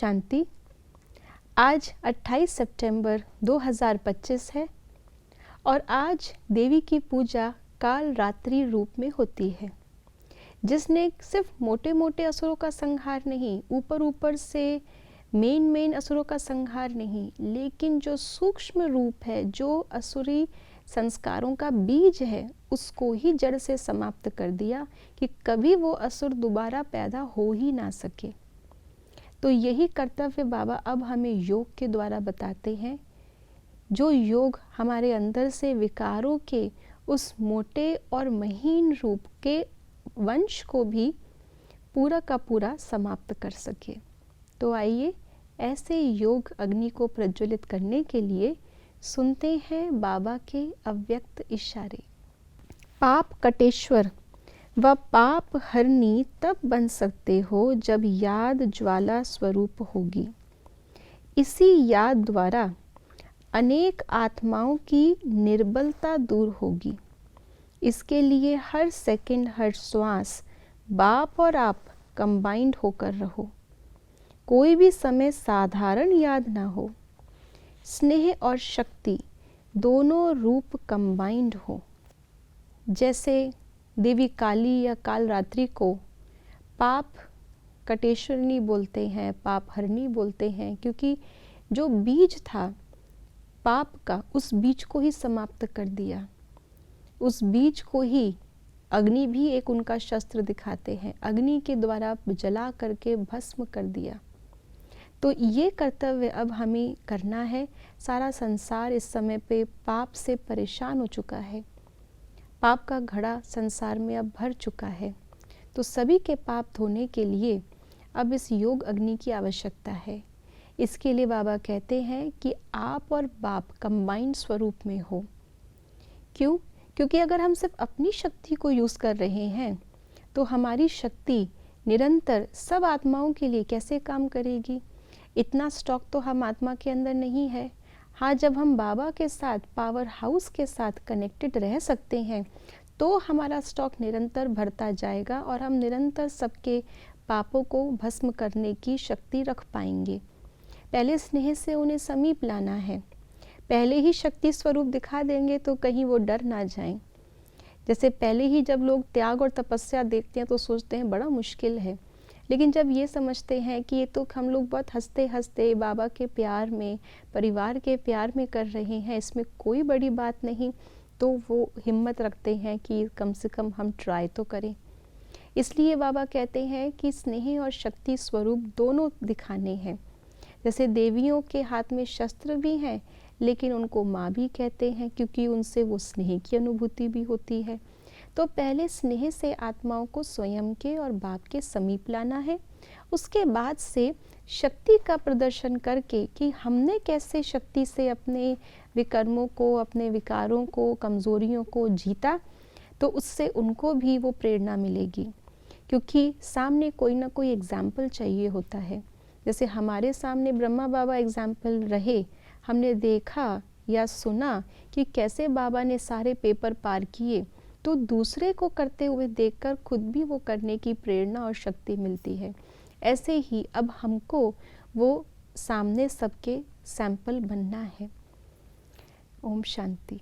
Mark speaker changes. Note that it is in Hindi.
Speaker 1: शांति। आज 28 सितंबर 2025 है और आज देवी की पूजा काल रात्रि रूप में होती है, जिसने सिर्फ मोटे मोटे असुरों का संहार नहीं, ऊपर ऊपर से मेन असुरों का संहार नहीं, लेकिन जो सूक्ष्म रूप है, जो असुरी संस्कारों का बीज है, उसको ही जड़ से समाप्त कर दिया कि कभी वो असुर दोबारा पैदा हो ही ना सके। तो यही कर्तव्य बाबा अब हमें योग के द्वारा बताते हैं, जो योग हमारे अंदर से विकारों के उस मोटे और महीन रूप के वंश को भी पूरा का पूरा समाप्त कर सके। तो आइए ऐसे योग अग्नि को प्रज्वलित करने के लिए सुनते हैं बाबा के अव्यक्त इशारे। पाप कटेश्वर व पाप हरनी तब बन सकते हो जब याद ज्वाला स्वरूप होगी। इसी याद द्वारा अनेक आत्माओं की निर्बलता दूर होगी। इसके लिए हर सेकंड, हर श्वास बाप और आप कंबाइंड होकर रहो। कोई भी समय साधारण याद ना हो। स्नेह और शक्ति दोनों रूप कंबाइंड हो। जैसे देवी काली या काल रात्रि को पाप कटेश्वरनी बोलते हैं, पाप हरनी बोलते हैं, क्योंकि जो बीज था पाप का, उस बीज को ही समाप्त कर दिया। उस बीज को ही अग्नि भी एक उनका शस्त्र दिखाते हैं, अग्नि के द्वारा जला करके भस्म कर दिया। तो ये कर्तव्य अब हमें करना है। सारा संसार इस समय पे पाप से परेशान हो चुका है। पाप का घड़ा संसार में अब भर चुका है। तो सभी के पाप धोने के लिए अब इस योग अग्नि की आवश्यकता है। इसके लिए बाबा कहते हैं कि आप और बाप कंबाइंड स्वरूप में हो। क्यों? क्योंकि अगर हम सिर्फ अपनी शक्ति को यूज़ कर रहे हैं तो हमारी शक्ति निरंतर सब आत्माओं के लिए कैसे काम करेगी? इतना स्टॉक तो हम आत्मा के अंदर नहीं है। हाँ, जब हम बाबा के साथ, पावर हाउस के साथ कनेक्टेड रह सकते हैं तो हमारा स्टॉक निरंतर बढ़ता जाएगा और हम निरंतर सबके पापों को भस्म करने की शक्ति रख पाएंगे। पहले स्नेह से उन्हें समीप लाना है। पहले ही शक्ति स्वरूप दिखा देंगे तो कहीं वो डर ना जाएं। जैसे पहले ही जब लोग त्याग और तपस्या देखते हैं तो सोचते हैं बड़ा मुश्किल है, लेकिन जब ये समझते हैं कि ये तो हम लोग बहुत हंसते हंसते बाबा के प्यार में, परिवार के प्यार में कर रहे हैं, इसमें कोई बड़ी बात नहीं, तो वो हिम्मत रखते हैं कि कम से कम हम ट्राई तो करें। इसलिए बाबा कहते हैं कि स्नेह और शक्ति स्वरूप दोनों दिखाने हैं। जैसे देवियों के हाथ में शस्त्र भी हैं, लेकिन उनको माँ भी कहते हैं क्योंकि उनसे वो स्नेह की अनुभूति भी होती है। तो पहले स्नेह से आत्माओं को स्वयं के और बाप के समीप लाना है। उसके बाद से शक्ति का प्रदर्शन करके कि हमने कैसे शक्ति से अपने विकर्मों को, अपने विकारों को, कमजोरियों को जीता, तो उससे उनको भी वो प्रेरणा मिलेगी। क्योंकि सामने कोई ना कोई एग्जाम्पल चाहिए होता है। जैसे हमारे सामने ब्रह्मा बाबा एग्जाम्पल रहे, हमने देखा या सुना कि कैसे बाबा ने सारे पेपर पार किए, तो दूसरे को करते हुए देखकर खुद भी वो करने की प्रेरणा और शक्ति मिलती है। ऐसे ही अब हमको वो सामने सबके सैंपल बनना है। ओम शांति।